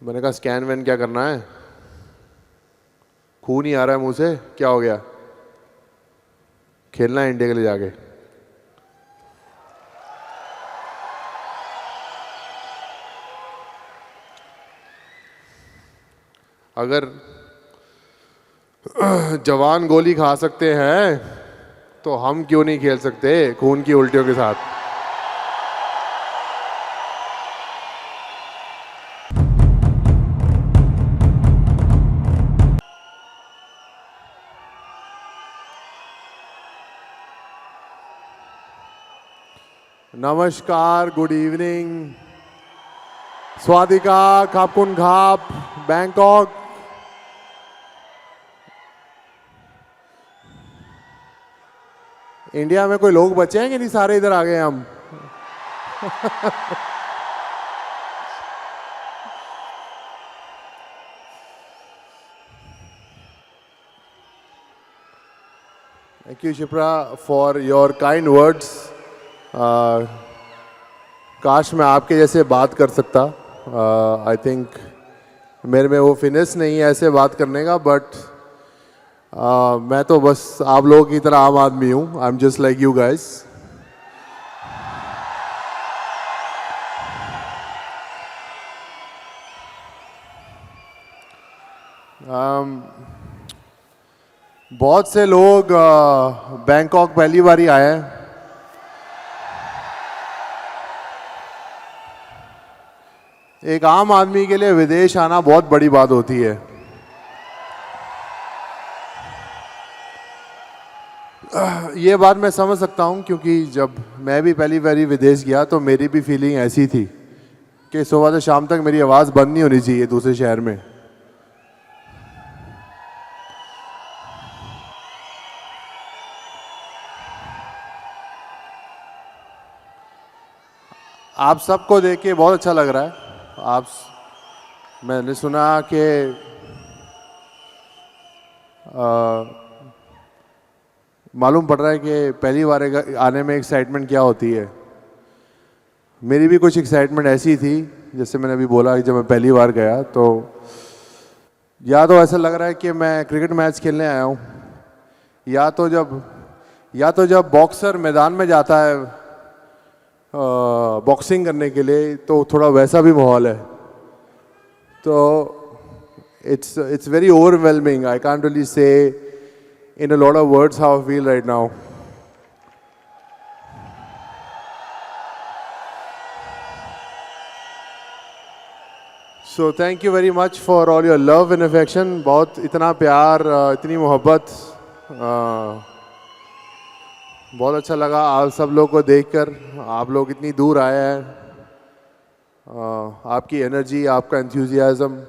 मैंने कहा scan van क्या करना है? खून ही आ रहा है मुंह से, क्या हो गया? खेलना है इंडिया के लिए जाके। अगर जवान गोली खा सकते हैं तो हम क्यों नहीं खेल सकते खून की उल्टियों के साथ? नमस्कार, गुड इवनिंग, स्वादिका, खापकुन खाप, बैंकॉक। इंडिया में कोई लोग बचे हैं कि नहीं? सारे इधर आ गए हम। Thank you Shipra for your kind words. काश मैं आपके जैसे बात कर सकता। आई थिंक मेरे में वो फिनिश नहीं है ऐसे बात करने का, बट मैं तो बस आप लोगों की तरह आम आदमी हूँ। I am just like you guys. बहुत से लोग बैंकॉक पहली बार ही आए हैं। एक आम आदमी के लिए विदेश आना बहुत बड़ी बात होती है। ये बात मैं समझ सकता हूँ, क्योंकि जब मैं भी पहली बार विदेश गया तो मेरी भी फीलिंग ऐसी थी कि सुबह से शाम तक मेरी आवाज़ बंद नहीं होनी चाहिए दूसरे शहर में। आप सबको देख के बहुत अच्छा लग रहा है। मैंने सुना कि मालूम पड़ रहा है कि पहली बार आने में एक्साइटमेंट क्या होती है। मेरी भी कुछ एक्साइटमेंट ऐसी थी, जैसे मैंने अभी बोला कि जब मैं पहली बार गया तो या तो ऐसा लग रहा है कि मैं क्रिकेट मैच खेलने आया हूँ, या तो जब बॉक्सर मैदान में जाता है बॉक्सिंग करने के लिए, तो थोड़ा वैसा भी माहौल है। तो it's very overwhelming. I can't really say in a lot of words how I feel right now. So thank you very much for all your love and affection. बहुत इतना प्यार, इतनी मोहब्बत, बहुत अच्छा लगा आप सब लोग को देखकर। आप लोग इतनी दूर आए हैं, आपकी एनर्जी, आपका एंथुजियाज्म,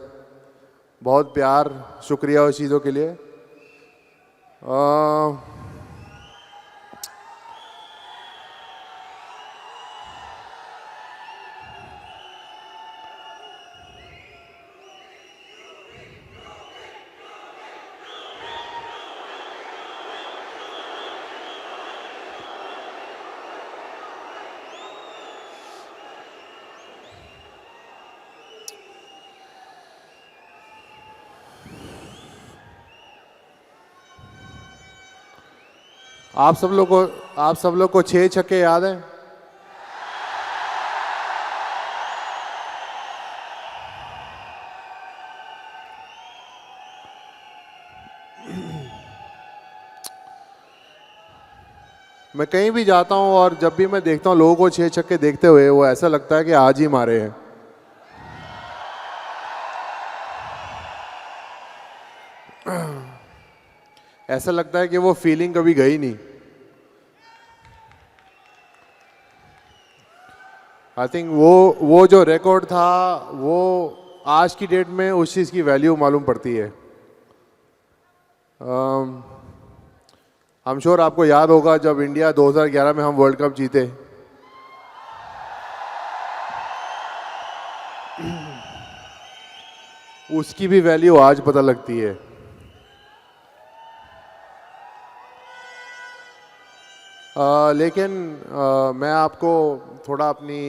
बहुत प्यार, शुक्रिया उस चीज़ों के लिए। आप सब लोग को 6 छक्के याद हैं? मैं कहीं भी जाता हूं और जब भी मैं देखता हूं लोगों को 6 छक्के देखते हुए, वो ऐसा लगता है कि आज ही मारे हैं। ऐसा लगता है कि वो फीलिंग कभी गई नहीं। आई थिंक वो जो रिकॉर्ड था, वो आज की डेट में उस चीज़ की वैल्यू मालूम पड़ती है। I'm श्योर आपको याद होगा जब इंडिया 2011 में हम वर्ल्ड कप जीते, उसकी भी वैल्यू आज पता लगती है। लेकिन मैं आपको थोड़ा अपनी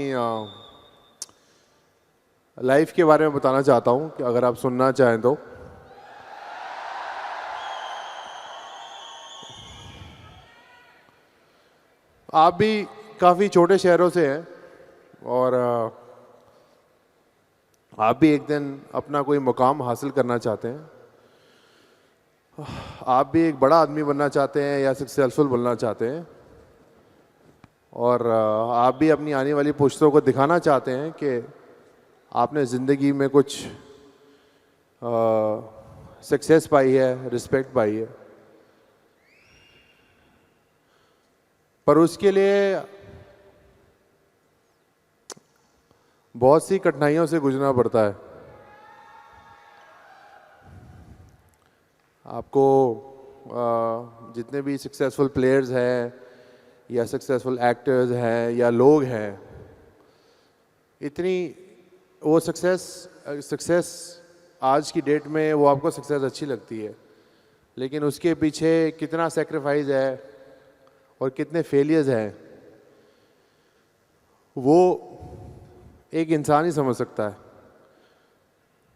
लाइफ के बारे में बताना चाहता हूँ कि अगर आप सुनना चाहें तो। आप भी काफ़ी छोटे शहरों से हैं और आप भी एक दिन अपना कोई मुकाम हासिल करना चाहते हैं। आप भी एक बड़ा आदमी बनना चाहते हैं या सक्सेसफुल बनना चाहते हैं और आप भी अपनी आने वाली पुश्तों को दिखाना चाहते हैं कि आपने ज़िंदगी में कुछ सक्सेस पाई है, रिस्पेक्ट पाई है। पर उसके लिए बहुत सी कठिनाइयों से गुजरना पड़ता है। आपको जितने भी सक्सेसफुल प्लेयर्स हैं या सक्सेसफुल एक्टर्स हैं या लोग हैं, इतनी वो सक्सेस आज की डेट में वो आपको सक्सेस अच्छी लगती है, लेकिन उसके पीछे कितना सेक्रीफाइस है और कितने फेलियर्स हैं वो एक इंसान ही समझ सकता है।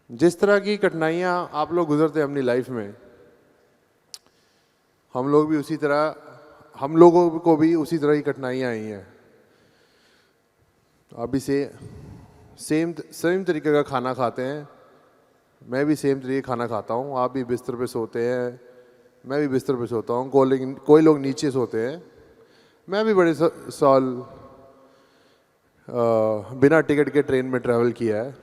जिस तरह की कठिनाइयाँ आप लोग गुजरते हैं अपनी लाइफ में, हम लोगों को भी उसी तरह की कठिनाइयाँ आई हैं। अभी से सेम तरीके का खाना खाते हैं, मैं भी सेम तरीके का खाना खाता हूँ। आप भी बिस्तर पे सोते हैं, मैं भी बिस्तर पे सोता हूँ। कोई लोग नीचे सोते हैं। मैं भी बड़े साल बिना टिकट के ट्रेन में ट्रैवल किया है,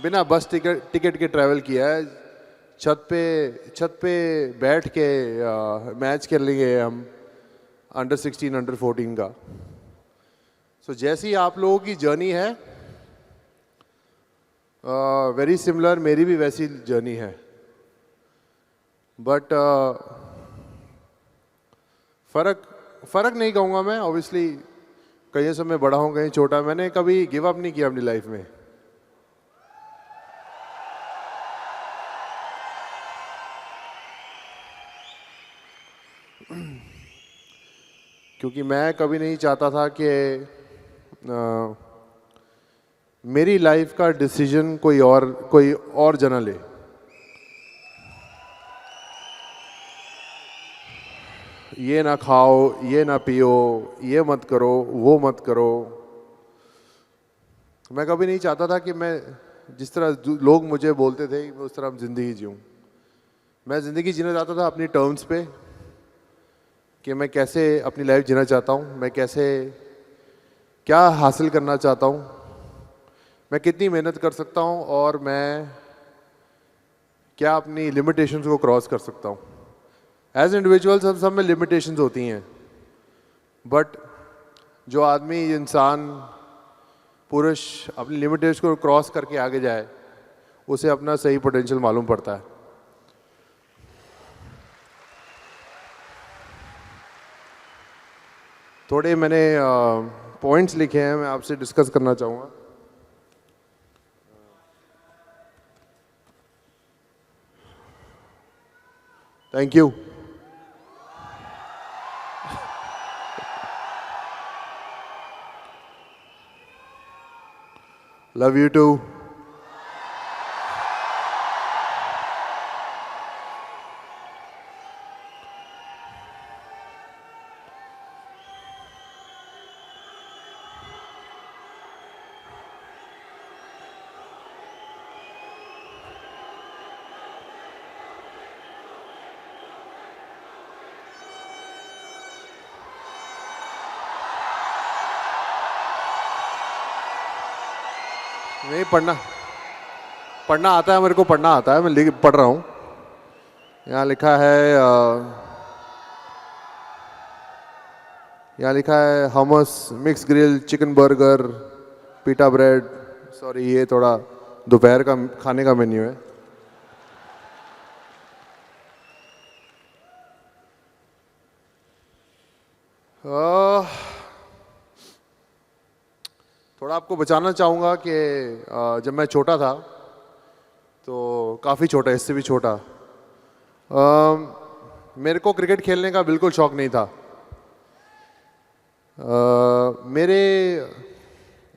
बिना बस टिकट के ट्रैवल किया है। छत पे बैठ के मैच खेल लेंगे हम अंडर 16 अंडर 14 का। सो जैसी आप लोगों की जर्नी है वेरी सिमिलर, मेरी भी वैसी जर्नी है। बट फ़र्क नहीं कहूँगा मैं। ऑब्वियसली कहीं से मैं बड़ा हूँ, कहीं छोटा। मैंने कभी गिव अप नहीं किया अपनी लाइफ में। क्योंकि मैं कभी नहीं चाहता था कि मेरी लाइफ का डिसीजन कोई और जना ले। ये ना खाओ, ये ना पियो, ये मत करो, वो मत करो। मैं कभी नहीं चाहता था कि मैं जिस तरह लोग मुझे बोलते थे मैं उस तरह ज़िंदगी जीऊँ। मैं ज़िंदगी जीना चाहता था अपनी टर्म्स पे, कि मैं कैसे अपनी लाइफ जीना चाहता हूँ, मैं कैसे क्या हासिल करना चाहता हूँ, मैं कितनी मेहनत कर सकता हूँ और मैं क्या अपनी लिमिटेशंस को क्रॉस कर सकता हूँ। एज इंडिविजुअल्स हम सब में लिमिटेशंस होती हैं, बट जो आदमी, इंसान, पुरुष अपनी लिमिटेशंस को क्रॉस करके आगे जाए, उसे अपना सही पोटेंशियल मालूम पड़ता है। थोड़े मैंने पॉइंट्स लिखे हैं, मैं आपसे डिस्कस करना चाहूँगा। Thank you. Love you too. नहीं, पढ़ना आता है, मेरे को पढ़ना आता है, मैं पढ़ रहा हूँ। यहाँ लिखा है hummus, mix grill, chicken burger, pita bread. Sorry, ये थोड़ा दोपहर का खाने का मेन्यू है। थोड़ा आपको बचाना चाहूँगा कि जब मैं छोटा था, तो काफ़ी छोटा, इससे भी छोटा, मेरे को क्रिकेट खेलने का बिल्कुल शौक नहीं था। मेरे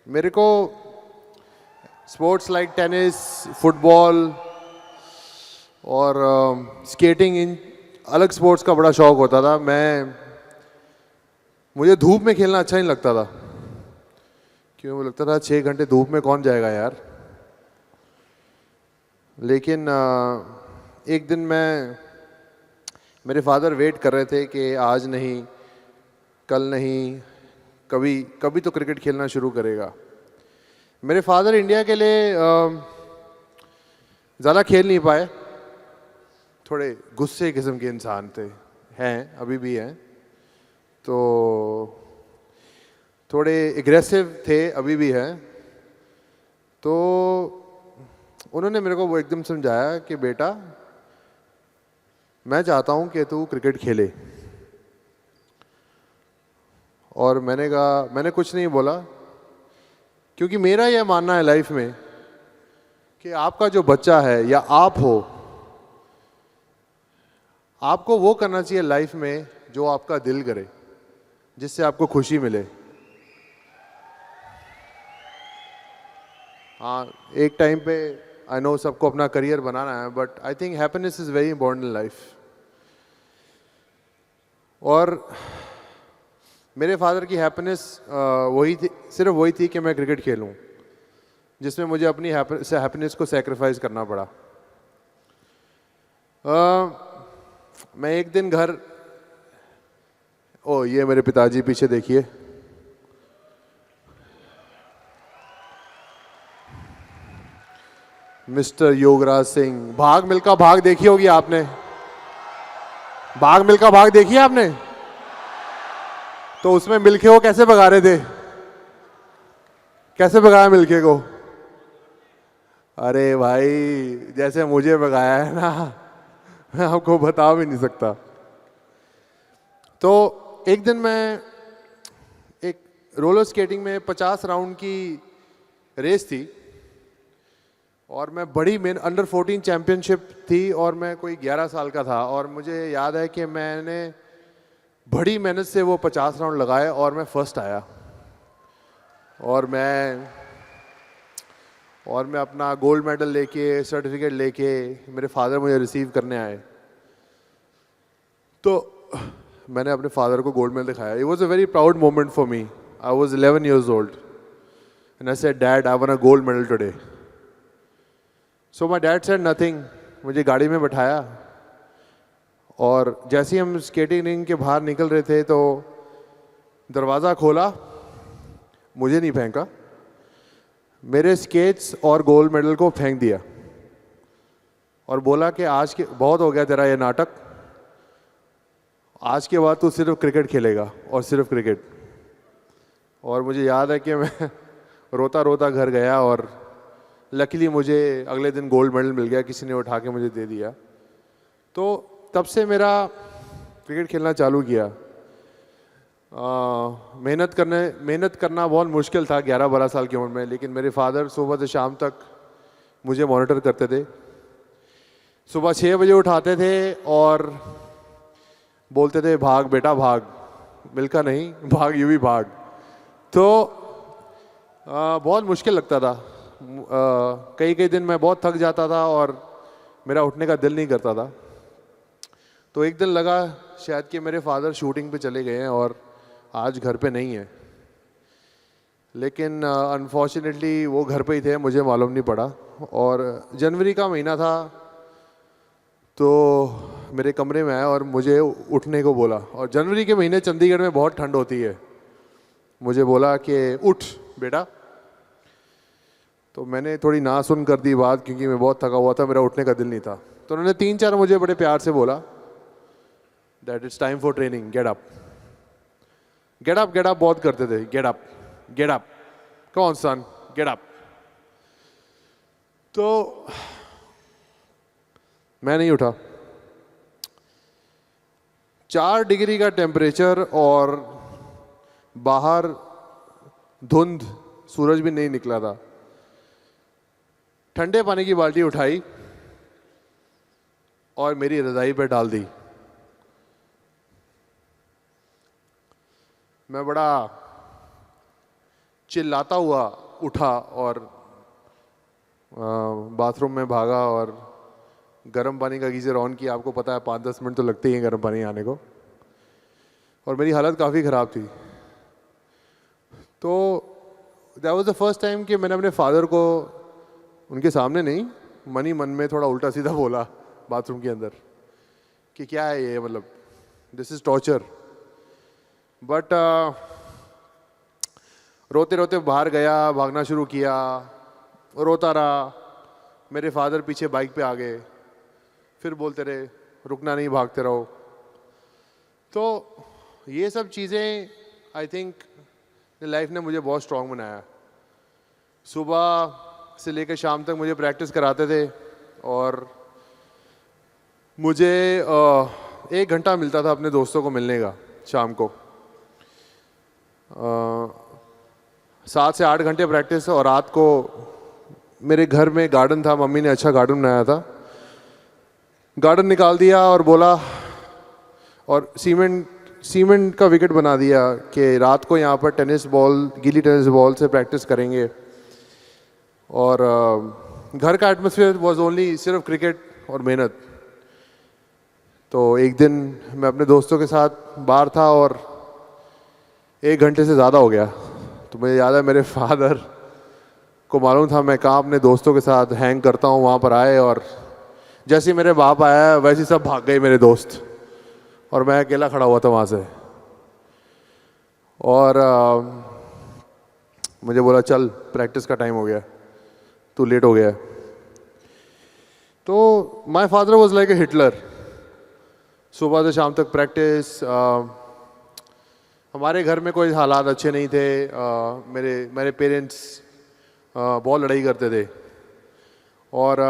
मेरे को स्पोर्ट्स लाइक टेनिस, फुटबॉल और स्केटिंग, इन अलग स्पोर्ट्स का बड़ा शौक होता था। मुझे धूप में खेलना अच्छा नहीं लगता था, क्यों मुझे लगता था 6 घंटे धूप में कौन जाएगा यार। लेकिन एक दिन मेरे फादर वेट कर रहे थे कि आज नहीं, कल नहीं, कभी कभी तो क्रिकेट खेलना शुरू करेगा। मेरे फादर इंडिया के लिए ज़्यादा खेल नहीं पाए, थोड़े गुस्से किस्म के इंसान थे, हैं अभी भी हैं, तो थोड़े एग्रेसिव थे, अभी भी हैं। तो उन्होंने मेरे को वो एकदम समझाया कि बेटा मैं चाहता हूँ कि तू क्रिकेट खेले। और मैंने कहा, मैंने कुछ नहीं बोला, क्योंकि मेरा यह मानना है लाइफ में कि आपका जो बच्चा है या आप हो, आपको वो करना चाहिए लाइफ में जो आपका दिल करे, जिससे आपको खुशी मिले। हाँ, एक टाइम पे आई नो सबको अपना करियर बनाना है, but I think happiness is very important in life. और मेरे फादर की हैप्पीनेस वही थी, सिर्फ वही थी कि मैं क्रिकेट खेलूं, जिसमें मुझे अपनी हैप्पीनेस को सैक्रिफाइस करना पड़ा। मैं एक दिन घर, ओ ये मेरे पिताजी पीछे देखिए, मिस्टर योगराज सिंह। भाग मिल्खा भाग देखी होगी आपने, भाग मिल्खा भाग देखी है आपने? तो उसमें मिल्खे को कैसे भगा रहे थे, कैसे भगाया मिल्खे को? अरे भाई जैसे मुझे भगाया है ना, मैं आपको बता भी नहीं सकता। तो एक दिन मैं एक रोलर स्केटिंग में 50 राउंड की रेस थी, और मैं बड़ी अंडर 14 चैम्पियनशिप थी, और मैं कोई 11 साल का था। और मुझे याद है कि मैंने बड़ी मेहनत से वो 50 राउंड लगाए और मैं फर्स्ट आया। और मैं अपना गोल्ड मेडल लेके, सर्टिफिकेट लेके, मेरे फादर मुझे रिसीव करने आए। तो मैंने अपने फादर को गोल्ड मेडल दिखाया। It was a very proud moment for me. I was 11 years old and I said, Dad, I won a gold medal today. So my dad said nothing. मुझे गाड़ी में बैठाया, और जैसे ही हम स्केटिंग रिंग के बाहर निकल रहे थे तो दरवाज़ा खोला, मुझे नहीं फेंका, मेरे स्केट्स और गोल्ड मेडल को फेंक दिया, और बोला कि आज के बहुत हो गया तेरा ये नाटक, आज के बाद तू सिर्फ क्रिकेट खेलेगा और सिर्फ क्रिकेट। और मुझे याद है कि मैं रोता रोता घर गया, और लकीली मुझे अगले दिन गोल्ड मेडल मिल गया, किसी ने उठा के मुझे दे दिया। तो तब से मेरा क्रिकेट खेलना चालू किया। मेहनत करना बहुत मुश्किल था 11-12 साल की उम्र में, लेकिन मेरे फादर सुबह से शाम तक मुझे मॉनिटर करते थे। सुबह 6 बजे उठाते थे और बोलते थे, भाग बेटा भाग, मिल्खा नहीं भाग, यूं ही भाग। तो बहुत मुश्किल लगता था। कई कई दिन मैं बहुत थक जाता था और मेरा उठने का दिल नहीं करता था। तो एक दिन लगा शायद कि मेरे फादर शूटिंग पे चले गए हैं और आज घर पे नहीं है, लेकिन अनफॉर्चुनेटली वो घर पे ही थे, मुझे मालूम नहीं पड़ा। और जनवरी का महीना था, तो मेरे कमरे में आया और मुझे उठने को बोला। और जनवरी के महीने चंडीगढ़ में बहुत ठंड होती है। मुझे बोला कि उठ बेटा। तो मैंने थोड़ी ना सुन कर दी बात, क्योंकि मैं बहुत थका हुआ था, मेरा उठने का दिल नहीं था। तो उन्होंने 3-4 मुझे बड़े प्यार से बोला, that it's time for training, get up. Get up get up बहुत करते थे, गेट अप गेट अप, कौन सन गेट अप। तो मैं नहीं उठा। 4 डिग्री का टेम्परेचर और बाहर धुंध, सूरज भी नहीं निकला था। ठंडे पानी की बाल्टी उठाई और मेरी रजाई पे डाल दी। मैं बड़ा चिल्लाता हुआ उठा और बाथरूम में भागा और गर्म पानी का गीज़र ऑन किया। आपको पता है 5-10 मिनट तो लगते ही हैं गर्म पानी आने को, और मेरी हालत काफ़ी ख़राब थी। तो that was the first time कि मैंने अपने फादर को उनके सामने नहीं, मन ही मन में थोड़ा उल्टा सीधा बोला बाथरूम के अंदर कि क्या है ये, मतलब दिस इज़ टॉर्चर। बट रोते रोते बाहर गया, भागना शुरू किया, रोता रहा। मेरे फादर पीछे बाइक पे आ गए, फिर बोलते रहे रुकना नहीं, भागते रहो। तो ये सब चीज़ें आई थिंक लाइफ ने मुझे बहुत स्ट्रांग बनाया। सुबह से लेकर शाम तक मुझे प्रैक्टिस कराते थे और मुझे 1 घंटा मिलता था अपने दोस्तों को मिलने का शाम को। 7 से 8 घंटे प्रैक्टिस, और रात को मेरे घर में गार्डन था, मम्मी ने अच्छा गार्डन बनाया था, गार्डन निकाल दिया और बोला, और सीमेंट का विकेट बना दिया कि रात को यहाँ पर टेनिस बॉल, गीली टेनिस बॉल से प्रैक्टिस करेंगे। और घर का एटमॉस्फेयर वाज ओनली सिर्फ क्रिकेट और मेहनत। तो एक दिन मैं अपने दोस्तों के साथ बाहर था और 1 घंटे से ज़्यादा हो गया। तो मुझे याद है मेरे फादर को मालूम था मैं कहाँ अपने दोस्तों के साथ हैंग करता हूँ, वहाँ पर आए, और जैसे ही मेरे बाप आया वैसे ही सब भाग गए मेरे दोस्त, और मैं अकेला खड़ा हुआ था वहाँ से। और मुझे बोला चल प्रैक्टिस का टाइम हो गया, तू लेट हो गया। तो my father was like a Hitler, सुबह से शाम तक प्रैक्टिस। हमारे घर में कोई हालात अच्छे नहीं थे। मेरे पेरेंट्स बहुत लड़ाई करते थे, और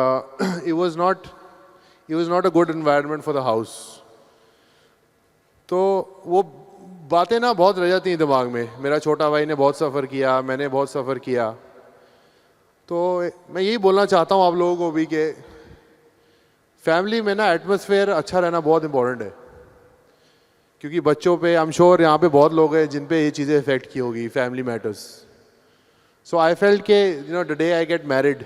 it was not a good environment for the house. तो वो बातें ना बहुत रह जाती हैं दिमाग में। मेरा छोटा भाई ने बहुत सफ़र किया, मैंने बहुत सफ़र किया। तो मैं यही बोलना चाहता हूँ आप लोगों को भी कि फैमिली में ना एटमॉस्फेयर अच्छा रहना बहुत इंपॉर्टेंट है, क्योंकि बच्चों पे आई एम श्योर यहाँ पे बहुत लोग हैं जिन पे ये चीज़ें इफेक्ट की होगी, family matters. So I felt के the day I get married,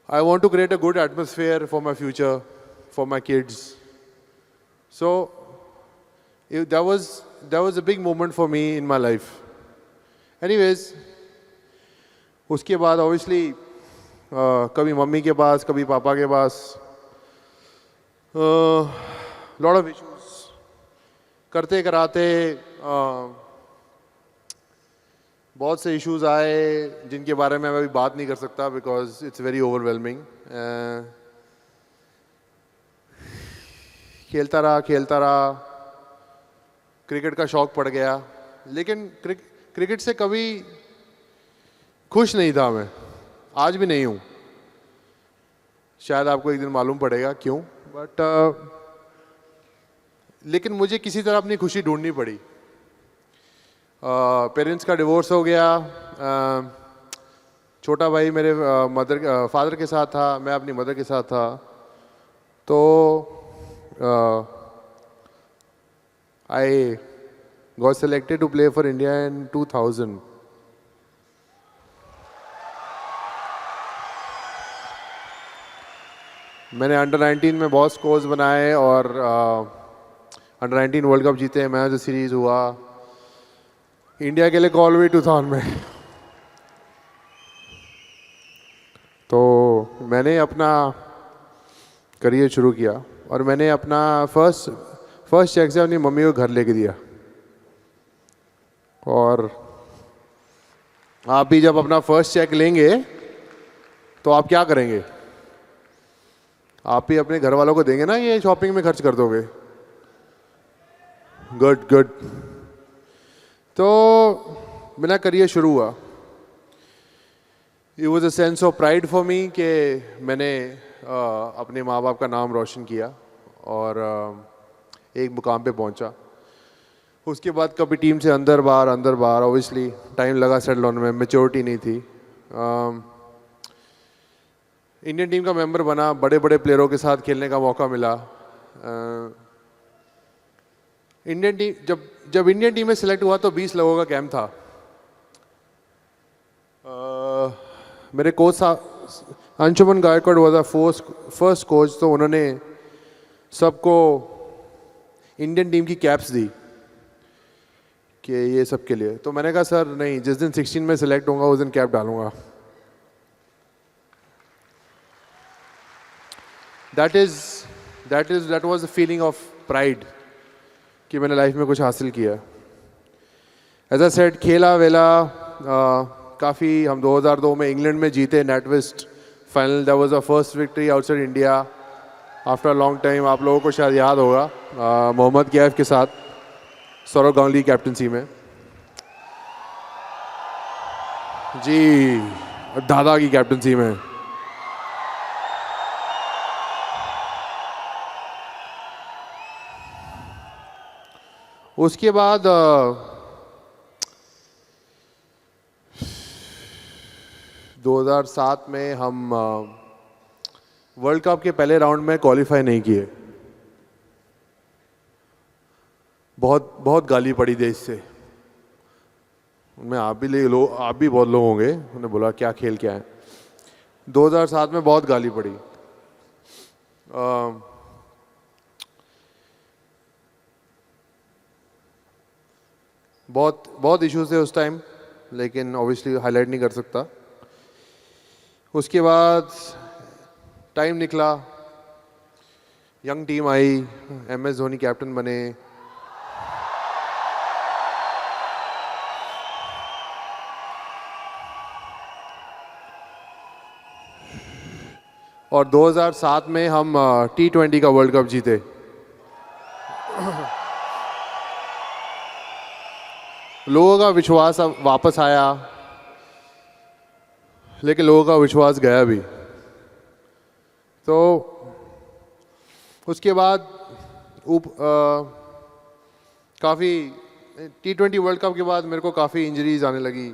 I want to create a good atmosphere for my future, for my kids. So that was a big moment for me in my life. Anyways, उसके बाद obviously कभी mummy के पास, कभी पापा के पास, lot of issues करते कराते बहुत से इश्यूज आए जिनके बारे में मैं अभी बात नहीं कर सकता बिकॉज इट्स वेरी ओवरवेलमिंग। खेलता रहा, क्रिकेट का शौक पड़ गया, लेकिन क्रिकेट से कभी खुश नहीं था मैं, आज भी नहीं हूँ। शायद आपको एक दिन मालूम पड़ेगा क्यों, बट लेकिन मुझे किसी तरह अपनी खुशी ढूंढनी पड़ी। पेरेंट्स का डिवोर्स हो गया, छोटा भाई मेरे फादर के साथ था, मैं अपनी मदर के साथ था। तो I got selected to play for India in 2000. मैंने अंडर 19 में बहुत स्कोर्स बनाए और अंडर 19 वर्ल्ड कप जीते, मैच ऑफ द सीरीज हुआ, इंडिया के लिए कॉल हुई 2000 में। तो मैंने अपना करियर शुरू किया और मैंने अपना फर्स्ट चेक से अपनी मम्मी को घर लेके दिया। और आप भी जब अपना फर्स्ट चेक लेंगे तो आप क्या करेंगे? आप भी अपने घर वालों को देंगे ना, ये शॉपिंग में खर्च कर दोगे। गुड। तो मेरा करियर शुरू हुआ। It was a sense of pride for me कि मैंने अपने माँ बाप का नाम रोशन किया और एक मुकाम पे पहुंचा। उसके बाद कभी टीम से अंदर बाहर ऑब्वियसली टाइम लगा सेटल होने में, मैच्योरिटी नहीं थी। इंडियन टीम का मेंबर बना, बड़े बड़े प्लेयरों के साथ खेलने का मौका मिला। इंडियन टीम जब जब इंडियन टीम में सिलेक्ट हुआ तो 20 लोगों का कैंप था। मेरे कोच साहब Anshuman Gaikwad was the first coach, तो उन्होंने सबको इंडियन टीम की कैप्स दी कि ये सब के लिए। तो मैंने कहा सर नहीं, जिस दिन 16 में सिलेक्ट होऊंगा उस दिन कैप डालूंगा। that was the feeling of pride कि मैंने लाइफ में कुछ हासिल किया। एज आई सेड, खेला वेला काफ़ी। हम 2002 में इंग्लैंड में जीते NatWest final. That was our first victory outside India after a long time. आप लोगों को शायद याद होगा, मोहम्मद कैफ के साथ सौरव गांगुली कैप्टनसी में जी, दादा की कैप्टनसी में। उसके बाद 2007 में हम वर्ल्ड कप के पहले राउंड में क्वालिफाई नहीं किए। बहुत गाली पड़ी देश से। उनमें आप भी बहुत लोग होंगे, उन्होंने बोला क्या खेल क्या है। 2007 में बहुत गाली पड़ी। बहुत इश्यूज थे उस टाइम, लेकिन ऑब्वियसली हाईलाइट नहीं कर सकता। उसके बाद टाइम निकला, यंग टीम आई, MS धोनी कैप्टन बने। और 2007 में हम T20 का वर्ल्ड कप जीते। लोगों का विश्वास अब वापस आया, लेकिन लोगों का विश्वास गया भी। तो उसके बाद काफ़ी T20 वर्ल्ड कप के बाद मेरे को काफ़ी इंजरीज आने लगी।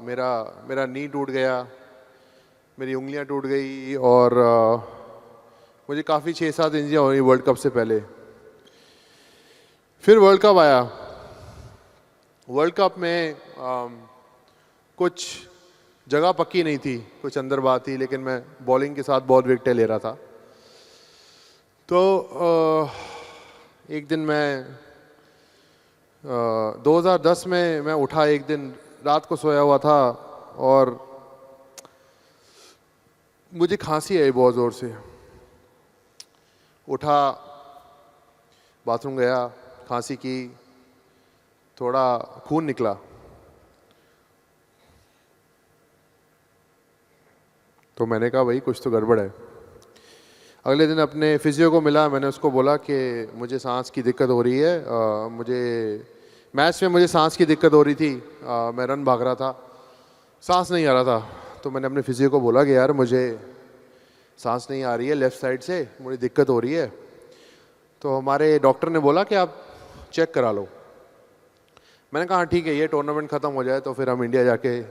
मेरा नी टूट गया, मेरी उंगलियां टूट गई, और मुझे काफ़ी 6-7 इंजरियाँ हुई वर्ल्ड कप से पहले। फिर वर्ल्ड कप आया। वर्ल्ड कप में कुछ जगह पक्की नहीं थी, कुछ अंदर बात थी, लेकिन मैं बॉलिंग के साथ बहुत विकेटें ले रहा था। तो एक दिन मैं 2010 में मैं उठा, एक दिन रात को सोया हुआ था और मुझे खांसी आई बहुत ज़ोर से। उठा, बाथरूम गया, खांसी की, थोड़ा खून निकला। तो मैंने कहा भाई कुछ तो गड़बड़ है। अगले दिन अपने फिजियो को मिला, मैंने उसको बोला कि मुझे सांस की दिक्कत हो रही है। मैच में मुझे सांस की दिक्कत हो रही थी। मैं रन भाग रहा था, सांस नहीं आ रहा था। तो मैंने अपने फिजियो को बोला कि यार मुझे सांस नहीं आ रही है लेफ़्ट साइड से, मुझे दिक्कत हो रही है। तो हमारे डॉक्टर ने बोला कि आप चेक करा लो। मैंने कहा हाँ ठीक है, ये टूर्नामेंट ख़त्म हो जाए तो फिर हम इंडिया जाके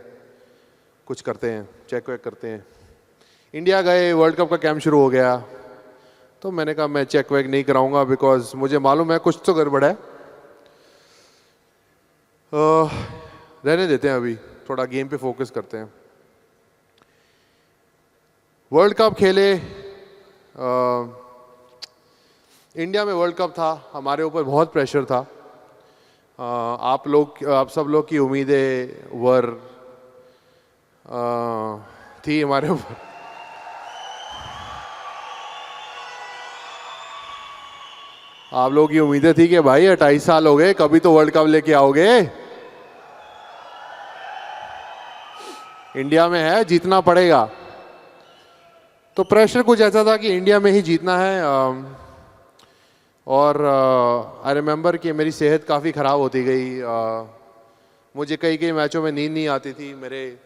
कुछ करते हैं, चेक वेक करते हैं। इंडिया गए, वर्ल्ड कप का कैंप शुरू हो गया। तो मैंने कहा मैं चेक वेक नहीं कराऊंगा, बिकॉज मुझे मालूम है कुछ तो गड़बड़ है। रहने देते हैं, अभी थोड़ा गेम पे फोकस करते हैं। वर्ल्ड कप खेले, इंडिया में वर्ल्ड कप था, हमारे ऊपर बहुत प्रेशर था। आप सब लोग की उम्मीदें थी हमारे ऊपर। आप लोगों की उम्मीदें थी कि भाई 28 साल हो गए, कभी तो वर्ल्ड कप लेके आओगे। इंडिया में है, जीतना पड़ेगा। तो प्रेशर कुछ ऐसा था कि इंडिया में ही जीतना है। और आई रिमेंबर कि मेरी सेहत काफ़ी ख़राब होती गई। मुझे कई मैचों में नींद नहीं आती थी। मेरे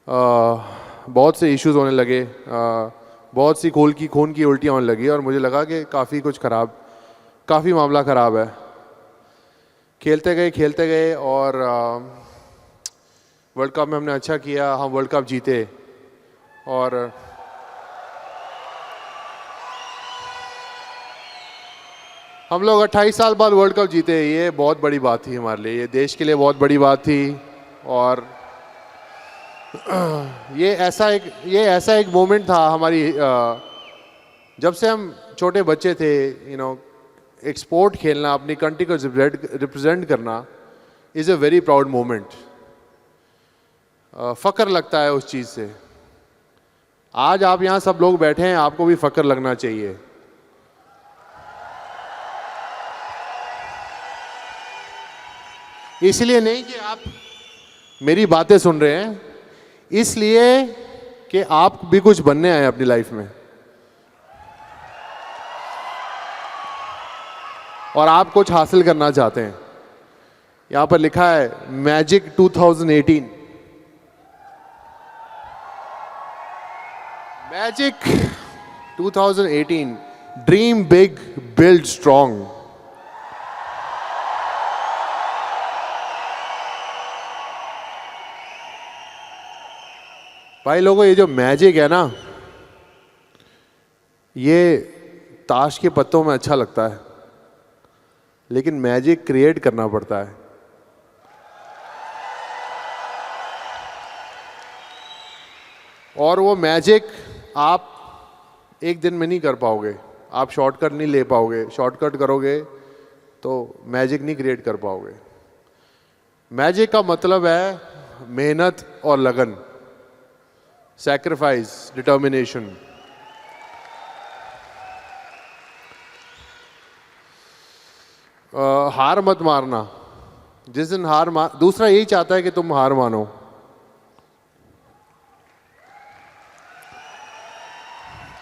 बहुत से इश्यूज होने लगे, बहुत सी खून की उल्टियाँ होने लगी, और मुझे लगा कि काफ़ी मामला ख़राब है। खेलते गए और वर्ल्ड कप में हमने अच्छा किया, हम वर्ल्ड कप जीते। और हम लोग 28 साल बाद वर्ल्ड कप जीते, ये बहुत बड़ी बात थी हमारे लिए, ये देश के लिए बहुत बड़ी बात थी। और ये ऐसा एक मोमेंट था हमारी, जब से हम छोटे बच्चे थे, एक स्पोर्ट खेलना, अपनी कंट्री को रिप्रेजेंट करना is a very proud moment. फ़ख्र लगता है उस चीज़ से। आज आप यहाँ सब लोग बैठे हैं, आपको भी फ़ख्र लगना चाहिए। इसलिए नहीं कि आप मेरी बातें सुन रहे हैं, इसलिए कि आप भी कुछ बनने आए अपनी लाइफ में और आप कुछ हासिल करना चाहते हैं। यहां पर लिखा है magic 2018। Magic 2018, dream big, build strong. भाई लोगों, ये जो मैजिक है ना, ये ताश के पत्तों में अच्छा लगता है, लेकिन मैजिक क्रिएट करना पड़ता है। और वो मैजिक आप एक दिन में नहीं कर पाओगे, आप शॉर्टकट नहीं ले पाओगे। शॉर्टकट करोगे तो मैजिक नहीं क्रिएट कर पाओगे। मैजिक का मतलब है मेहनत और लगन, सैक्रिफाइस, डिटर्मिनेशन। हार मत मारना। जिस दिन दूसरा यही चाहता है कि तुम हार मानो।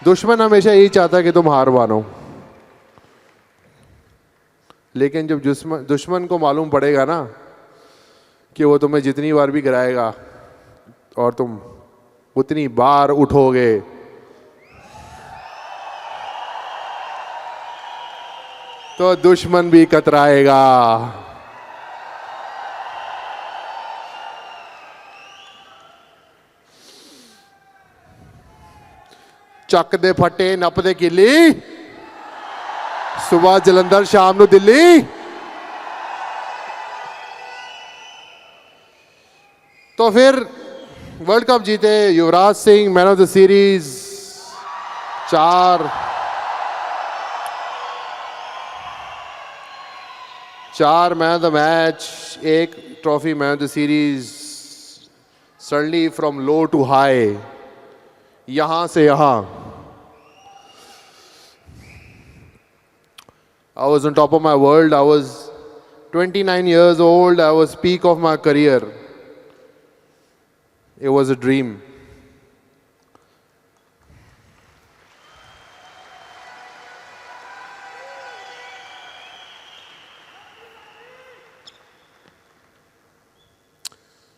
दुश्मन हमेशा यही चाहता है कि तुम हार मानो, लेकिन जब दुश्मन को मालूम पड़ेगा ना कि वो तुम्हें जितनी बार भी गिराएगा और तुम उतनी बार उठोगे, तो दुश्मन भी कतराएगा। ਚੱਕ ਦੇ ਫੱਟੇ ਨੱਪਦੇ ਕਿੱਲੀ, सुबह जलंधर शाम ਨੂੰ दिल्ली। तो फिर वर्ल्ड कप जीते, Yuvraj Singh man of the series, 4 man of the match, 1 trophy man of the series. Suddenly from low to high, यहां से यहां। I was on top of my world. I was 29 years old. I was peak of my career. It was a dream.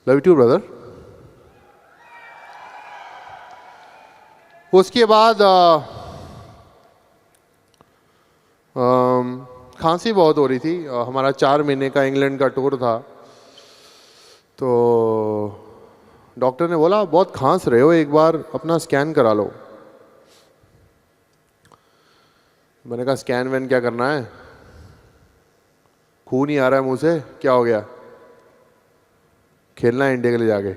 Love you too, brother. उसके बाद खांसी बहुत हो रही थी। हमारा 4 महीने का इंग्लैंड का टूर था, तो डॉक्टर ने बोला बहुत खांस रहे हो, एक बार अपना स्कैन करा लो। मैंने कहा स्कैन वैन क्या करना है, खून ही आ रहा है मुंह से, क्या हो गया, खेलना है इंडिया के लिए जाके।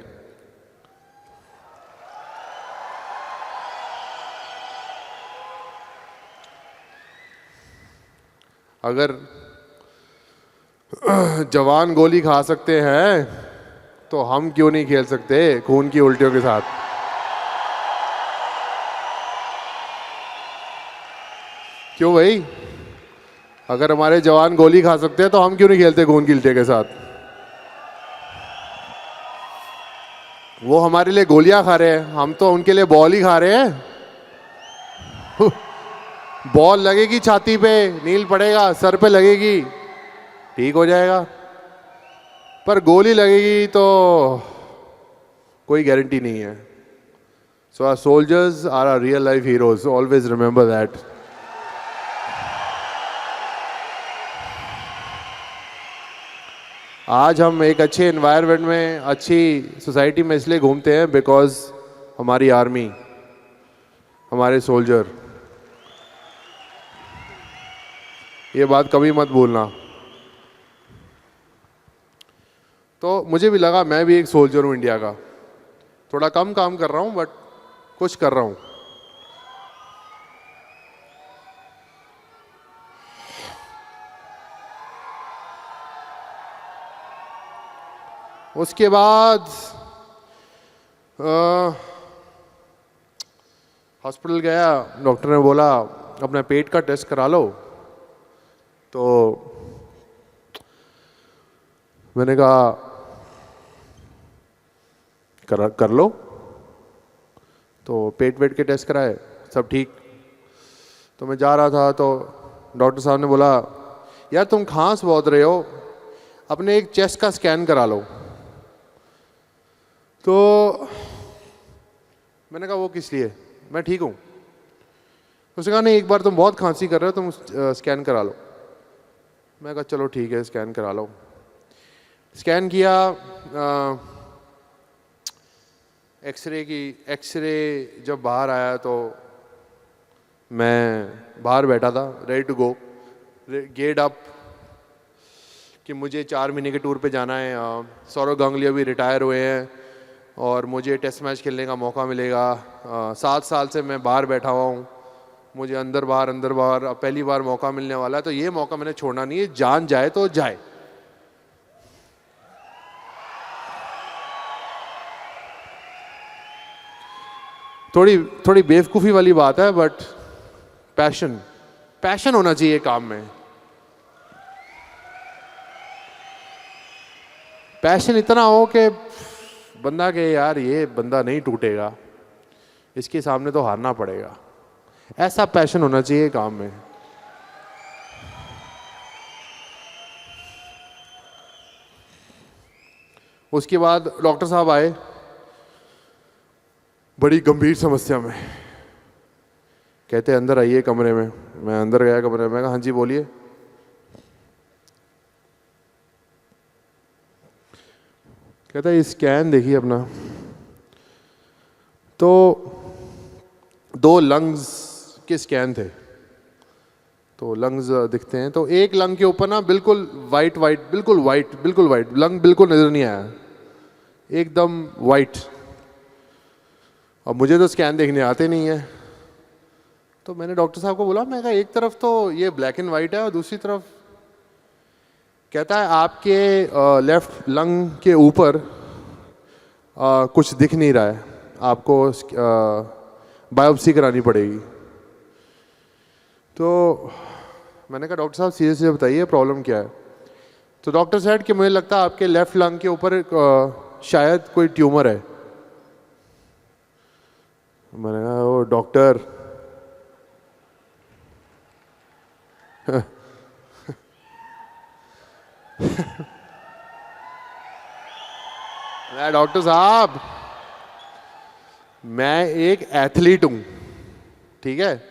अगर जवान गोली खा सकते हैं तो हम क्यों नहीं खेल सकते खून की उल्टियों के साथ। क्यों भाई, अगर हमारे जवान गोली खा सकते हैं तो हम क्यों नहीं खेलते खून की उल्टियों के साथ। वो हमारे लिए गोलियां खा रहे हैं, हम तो उनके लिए बॉल ही खा रहे हैं। बॉल लगेगी छाती पे, नील पड़ेगा, सर पे लगेगी, ठीक हो जाएगा, पर गोली लगेगी तो कोई गारंटी नहीं है। So our soldiers are our real life heroes, always remember that. आज हम एक अच्छे एनवायरनमेंट में, अच्छी सोसाइटी में इसलिए घूमते हैं बिकॉज हमारी आर्मी, हमारे सोल्जर ये बात कभी मत भूलना। तो मुझे भी लगा मैं भी एक सोल्जर हूँ इंडिया का, थोड़ा कम काम कर रहा हूँ बट कुछ कर रहा हूँ। उसके बाद हॉस्पिटल गया, डॉक्टर ने बोला अपना पेट का टेस्ट करा लो। तो मैंने कहा कर लो। तो पेट वेट के टेस्ट कराए, सब ठीक। तो मैं जा रहा था तो डॉक्टर साहब ने बोला यार तुम खांस बहुत रहे हो, अपने एक चेस्ट का स्कैन करा लो। तो मैंने कहा वो किस लिए, मैं ठीक हूँ। उसने कहा नहीं, एक बार तुम बहुत खांसी कर रहे हो, तुम स्कैन करा लो। मैं कहा चलो ठीक है, स्कैन करा लो। स्कैन किया, एक्सरे जब बाहर आया तो मैं बाहर बैठा था ready to go, get up कि मुझे 4 महीने के टूर पे जाना है। सौरव गांगुली अभी रिटायर हुए हैं और मुझे टेस्ट मैच खेलने का मौका मिलेगा। 7 साल से मैं बाहर बैठा हुआ हूँ, मुझे अंदर बाहर अब पहली बार मौका मिलने वाला है, तो ये मौका मैंने छोड़ना नहीं है, जान जाए तो जाए। थोड़ी बेवकूफ़ी वाली बात है बट पैशन होना चाहिए काम में। पैशन इतना हो कि बंदा के यार ये बंदा नहीं टूटेगा, इसके सामने तो हारना पड़ेगा, ऐसा पैशन होना चाहिए काम में। उसके बाद डॉक्टर साहब आए बड़ी गंभीर समस्या में, कहते अंदर आइए कमरे में। मैं अंदर गया कमरे में, मैं कहा हाँ जी बोलिए। कहता है स्कैन देखिए अपना। तो 2 लंग्स के स्कैन थे, तो लंग्स दिखते हैं, तो एक लंग के ऊपर ना बिल्कुल वाइट बिल्कुल वाइट लंग बिल्कुल नजर नहीं आया, एकदम वाइट। और मुझे तो स्कैन देखने आते नहीं है, तो मैंने डॉक्टर साहब को बोला, मैं कहा एक तरफ तो ये ब्लैक एंड वाइट है और दूसरी तरफ, कहता है आपके लेफ्ट लंग के ऊपर कुछ दिख नहीं रहा है, आपको बायोप्सी करानी पड़ेगी। तो मैंने कहा डॉक्टर साहब सीरियसली बताइए प्रॉब्लम क्या है। तो डॉक्टर सेड कि मुझे लगता है आपके लेफ्ट लंग के ऊपर शायद कोई ट्यूमर है। मैंने कहा ओ डॉक्टर डॉक्टर साहब मैं एक एथलीट हूँ, ठीक है,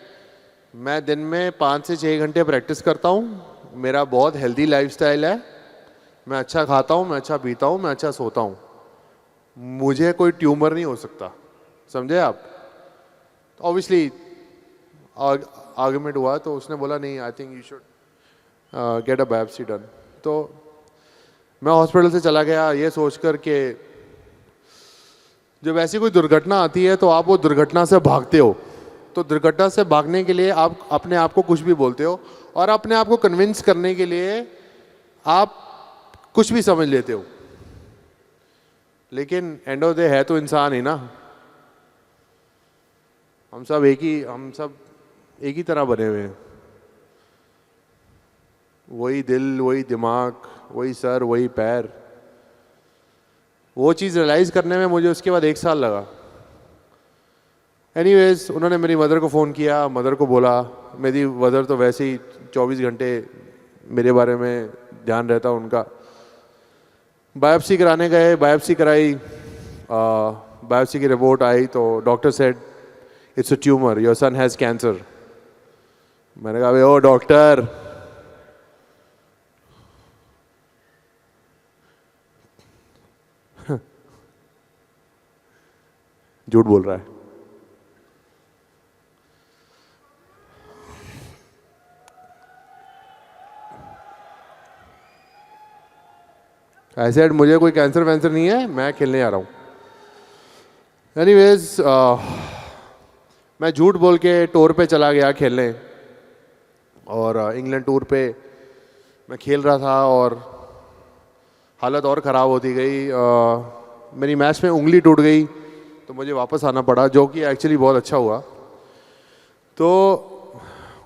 मैं दिन में 5 से 6 घंटे प्रैक्टिस करता हूँ, मेरा बहुत हेल्दी लाइफस्टाइल है, मैं अच्छा खाता हूँ, मैं अच्छा पीता हूँ, मैं अच्छा सोता हूँ, मुझे कोई ट्यूमर नहीं हो सकता, समझे आप। तो ऑब्वियसली आर्गुमेंट हुआ, तो उसने बोला नहीं I think you should get a biopsy done. तो मैं हॉस्पिटल से चला गया ये सोचकर कि जब ऐसी कोई दुर्घटना आती है तो आप वो दुर्घटना से भागते हो, तो दुर्घटना से भागने के लिए आप अपने आप को कुछ भी बोलते हो और अपने आप को कन्विंस करने के लिए आप कुछ भी समझ लेते हो, लेकिन एंड ऑफ द है तो इंसान ही ना। हम सब एक ही तरह बने हुए हैं, वही दिल, वही दिमाग, वही सर, वही पैर। वो चीज़ रियलाइज़ करने में मुझे उसके बाद 1 साल लगा। एनीवेज उन्होंने मेरी मदर को फ़ोन किया, मदर को बोला, मेरी मदर तो वैसे ही 24 घंटे मेरे बारे में ध्यान रहता उनका। बायोप्सी कराने गए, बायोप्सी कराई, बायोप्सी की रिपोर्ट आई तो doctor said it's a tumour, your son has cancer. मैंने कहा ओ डॉक्टर झूठ बोल रहा है। आई सेड मुझे कोई कैंसर वैंसर नहीं है, मैं खेलने आ रहा हूँ। एनीवेज मैं झूठ बोल के टूर पे चला गया खेलने, और इंग्लैंड टूर पे मैं खेल रहा था और हालत और ख़राब होती गई। मेरी मैच में उंगली टूट गई तो मुझे वापस आना पड़ा, जो कि एक्चुअली बहुत अच्छा हुआ। तो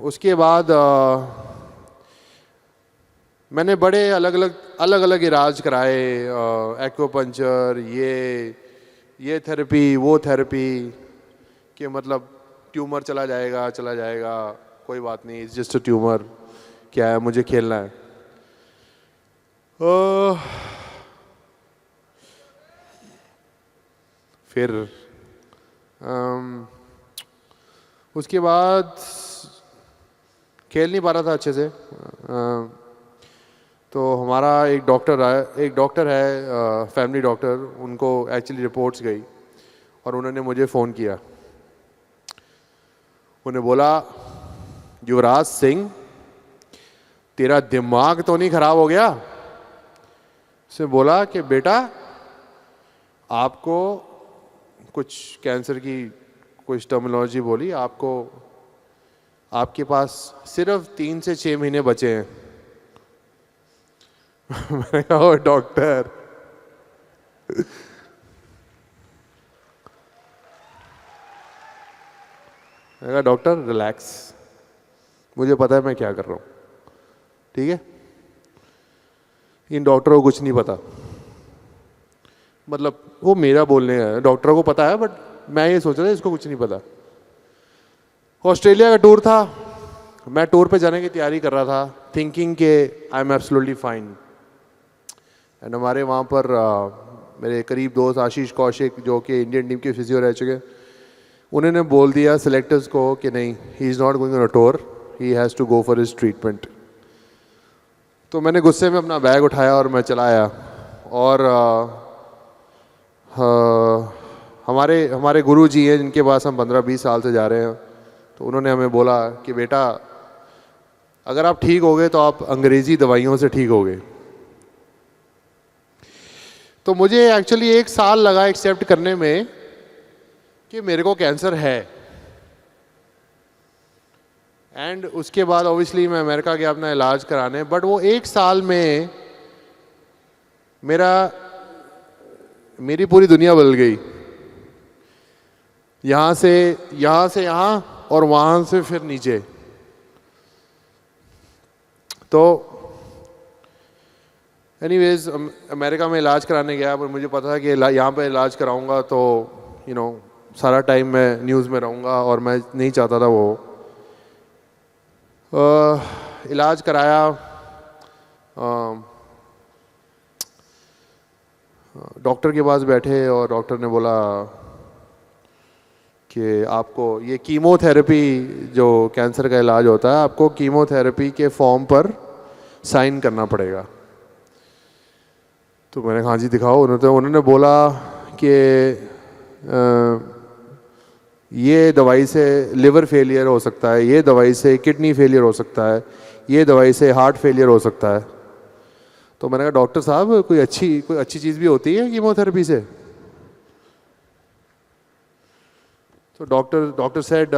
उसके बाद मैंने बड़े अलग अलग इलाज कराए, एक्यूपंक्चर, ये थेरेपी, वो थेरेपी, कि मतलब ट्यूमर चला जाएगा, कोई बात नहीं, इट्स जस्ट अ ट्यूमर, क्या है, मुझे खेलना है। फिर उसके बाद खेल नहीं पा रहा था अच्छे से। तो हमारा एक डॉक्टर है, फैमिली डॉक्टर, उनको एक्चुअली रिपोर्ट्स गई और उन्होंने मुझे फ़ोन किया। उन्हें बोला, युवराज सिंह, तेरा दिमाग तो नहीं खराब हो गया? उसने बोला कि बेटा, आपको कुछ कैंसर की कुछ टर्मिनोलॉजी बोली, आपके पास सिर्फ 3 से 6 महीने बचे हैं। मैंने कहा, ओ डॉक्टर, मैंने कहा डॉक्टर रिलैक्स, मुझे पता है मैं क्या कर रहा हूँ, ठीक है? इन डॉक्टरों को कुछ नहीं पता, मतलब वो मेरा बोलने है, डॉक्टरों को पता है, बट मैं ये सोच रहा था इसको कुछ नहीं पता। ऑस्ट्रेलिया का टूर था, मैं टूर पे जाने की तैयारी कर रहा था, थिंकिंग के I am absolutely fine. And हमारे वहाँ पर मेरे करीब दोस्त आशीष कौशिक, जो कि इंडियन टीम के फिजियो रह चुके, उन्होंने बोल दिया सेलेक्टर्स को कि नहीं, he is not going on a tour, he has to go for his treatment. तो मैंने गुस्से में अपना बैग उठाया और मैं चला आया। और हमारे गुरु जी हैं जिनके पास हम 15-20 साल से जा रहे हैं, तो उन्होंने हमें बोला कि बेटा, अगर आप ठीक हो गए तो आप अंग्रेज़ी दवाइयों से ठीक हो गए। तो मुझे एक्चुअली 1 साल लगा एक्सेप्ट करने में कि मेरे को कैंसर है। एंड उसके बाद ऑब्वियसली मैं अमेरिका गया अपना इलाज कराने, बट वो 1 साल में मेरी पूरी दुनिया बदल गई। यहाँ से यहाँ और वहाँ से फिर नीचे। तो एनीवेज अमेरिका में इलाज कराने गया, पर मुझे पता था कि यहाँ पे इलाज कराऊंगा तो सारा टाइम मैं न्यूज़ में रहूँगा, और मैं नहीं चाहता था वो। इलाज कराया, डॉक्टर के पास बैठे और डॉक्टर ने बोला कि आपको ये कीमोथेरेपी, जो कैंसर का इलाज होता है, आपको कीमोथेरेपी के फॉर्म पर साइन करना पड़ेगा। तो मैंने कहा, हाँ जी दिखाओ। उन्होंने बोला कि ये दवाई से लिवर फेलियर हो सकता है, ये दवाई से किडनी फेलियर हो सकता है, ये दवाई से हार्ट फेलियर हो सकता है। तो मैंने कहा, डॉक्टर साहब, कोई अच्छी चीज़ भी होती है कीमोथेरेपी से? तो doctor said,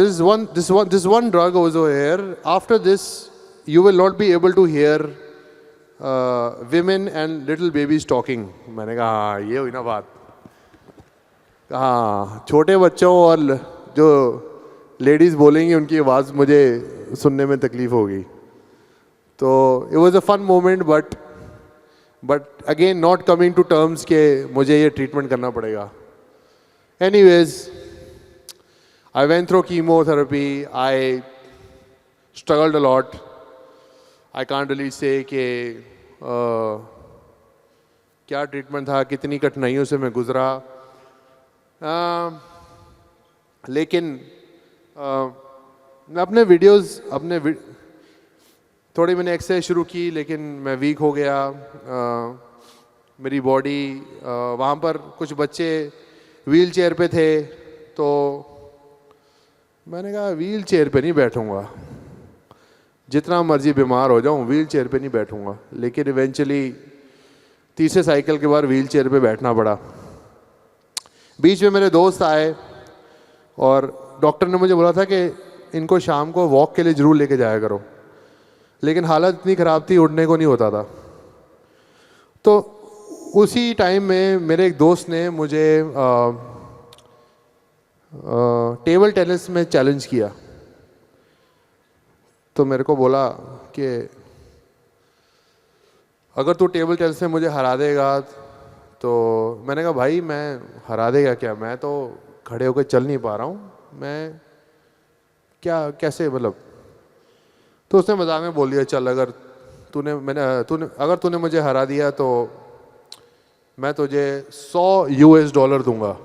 this one drug over here, after this you will not be able to hear women and little babies talking. मैंने कहा, हाँ ये हुई ना बात। हाँ, छोटे बच्चों और जो लेडीज़ बोलेंगी उनकी आवाज़ मुझे सुनने में तकलीफ़ होगी। तो it was a fun moment, but again not coming to terms के मुझे ये ट्रीटमेंट करना पड़ेगा। Anyways, I went through chemotherapy. I struggled a lot. I can't really say कि क्या ट्रीटमेंट था, कितनी कठिनाइयों से मैं गुजरा। लेकिन मैं थोड़ी मैंने एक्सरसाइज शुरू की, लेकिन मैं वीक हो गया। मेरी बॉडी, वहाँ पर कुछ बच्चे व्हील चेयर पे थे, तो मैंने कहा व्हील चेयर पे नहीं बैठूंगा, जितना मर्जी बीमार हो जाऊं व्हील चेयर पे नहीं बैठूंगा, लेकिन इवेंचुअली तीसरे साइकिल के बाद व्हील चेयर पे बैठना पड़ा। बीच में मेरे दोस्त आए और डॉक्टर ने मुझे बोला था कि इनको शाम को वॉक के लिए ज़रूर लेके जाया करो, लेकिन हालत इतनी ख़राब थी, उठने को नहीं होता था। तो उसी टाइम में मेरे एक दोस्त ने मुझे टेबल टेनिस में चैलेंज किया। तो मेरे को बोला कि अगर तू टेबल टेनिस में मुझे हरा देगा, तो मैंने कहा भाई मैं हरा देगा क्या, मैं तो खड़े होकर चल नहीं पा रहा हूँ, मैं क्या कैसे मतलब। तो उसने मजाक में बोल दिया चल अगर तूने मुझे हरा दिया तो मैं तुझे $100 दूंगा।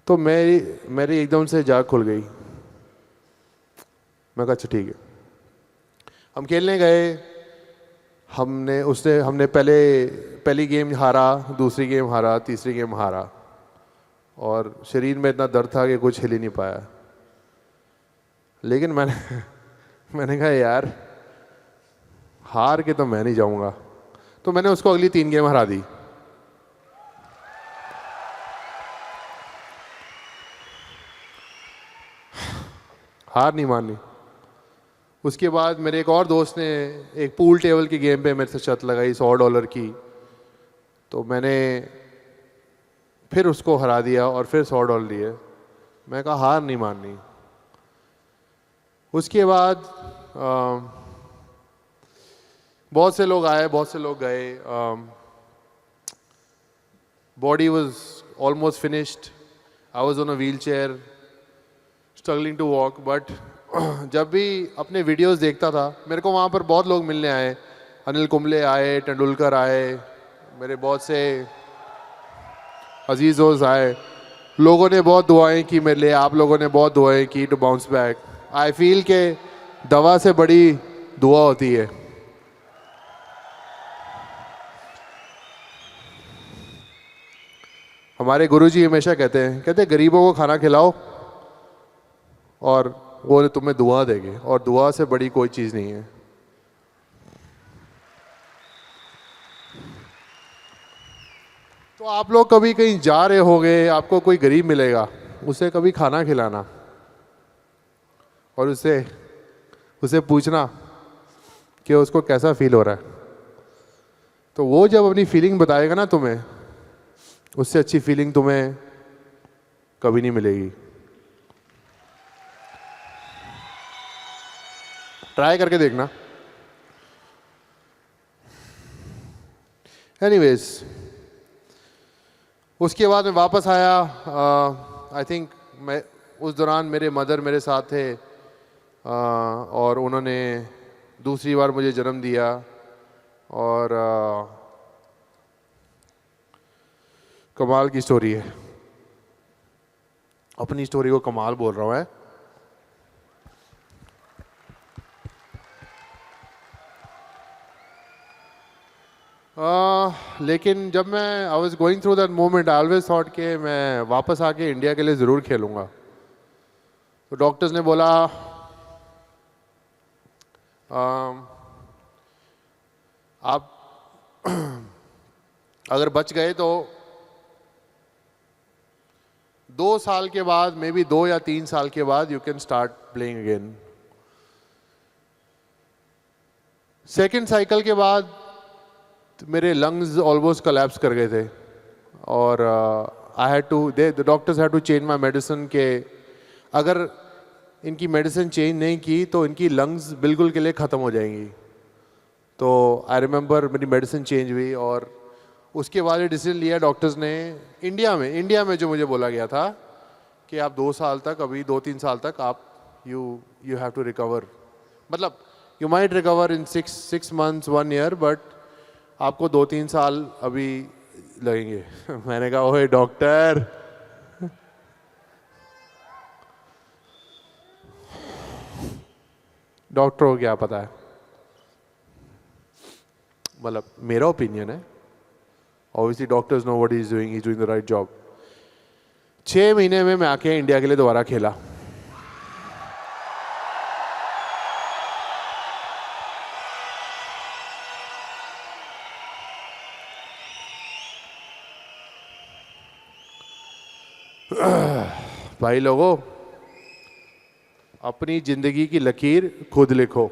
तो मेरी एकदम से जाग खुल गई। मैं कहा अच्छा ठीक है। हम खेलने गए, हमने पहली गेम हारा, दूसरी गेम हारा, तीसरी गेम हारा, और शरीर में इतना दर्द था कि कुछ हिल ही नहीं पाया। लेकिन मैंने कहा यार हार के तो मैं नहीं जाऊंगा, तो मैंने उसको अगली 3 गेम हरा दी। हार नहीं माननी। उसके बाद मेरे एक और दोस्त ने एक पूल टेबल की गेम पे मेरे से शर्त लगाई $100 की, तो मैंने फिर उसको हरा दिया और फिर $100 लिए। मैं कहा हार नहीं माननी। उसके बाद बहुत से लोग आए, बहुत से लोग गए। Body was almost finished, I was on a wheel chair struggling to walk, but जब भी अपने वीडियोस देखता था, मेरे को वहाँ पर बहुत लोग मिलने आए, अनिल कुंबले आए, तेंदुलकर आए, मेरे बहुत से अजीज दोस्त आए। लोगों ने बहुत दुआएं की मेरे लिए, आप लोगों ने बहुत दुआएं की to bounce back. I feel के दवा से बड़ी दुआ होती है। हमारे गुरुजी हमेशा कहते गरीबों को खाना खिलाओ और वो तुम्हें दुआ देंगे, और दुआ से बड़ी कोई चीज़ नहीं है। तो आप लोग कभी कहीं जा रहे होगे, आपको कोई गरीब मिलेगा, उसे कभी खाना खिलाना और उसे पूछना कि उसको कैसा फील हो रहा है। तो वो जब अपनी फीलिंग बताएगा ना तुम्हें, उससे अच्छी फीलिंग तुम्हें कभी नहीं मिलेगी। ट्राई करके देखना। एनीवेज, उसके बाद मैं वापस आया। आई थिंक मैं उस दौरान मेरे मदर मेरे साथ थे, और उन्होंने दूसरी बार मुझे जन्म दिया। और कमाल की स्टोरी है। अपनी स्टोरी को कमाल बोल रहा हूँ मैं। लेकिन जब मैं I was going through that moment, I always thought कि मैं वापस आके इंडिया के लिए ज़रूर खेलूँगा। तो डॉक्टर्स ने बोला आप अगर बच गए तो 2 साल के बाद, मे बी 2 या 3 साल के बाद you can start playing again. Second cycle के बाद मेरे लंग्स ऑलमोस्ट कोलैप्स कर गए थे, और I had to the doctors had to change my medicine के अगर इनकी मेडिसिन चेंज नहीं की तो इनकी लंग्स बिल्कुल के लिए ख़त्म हो जाएंगी। तो आई रिमेंबर मेरी मेडिसिन चेंज हुई, और उसके बाद ये डिसीजन लिया डॉक्टर्स ने इंडिया में जो मुझे बोला गया था कि आप 2 साल तक, अभी 2-3 साल तक आप यू हैव टू रिकवर, मतलब you might recover in 6 months 1 year, but आपको 2-3 साल अभी लगेंगे। मैंने कहा ओए डॉक्टर, डॉक्टर को क्या पता है, मतलब मेरा ओपिनियन है। Obviously doctors know what he is doing the right job. 6 महीने में मैं आके इंडिया के लिए दोबारा खेला। भाई लोगों, अपनी जिंदगी की लकीर खुद लिखो।